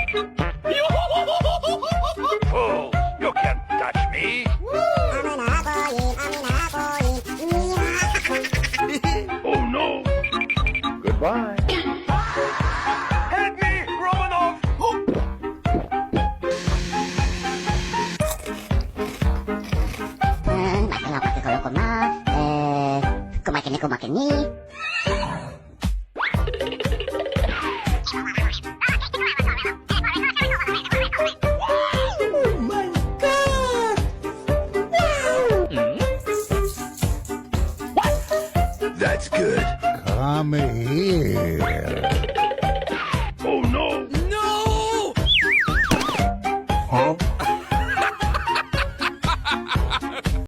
Fools, you can't touch me. Oh no. Goodbye. Help me, Romanov! Kumakin ni. That's good. Come here.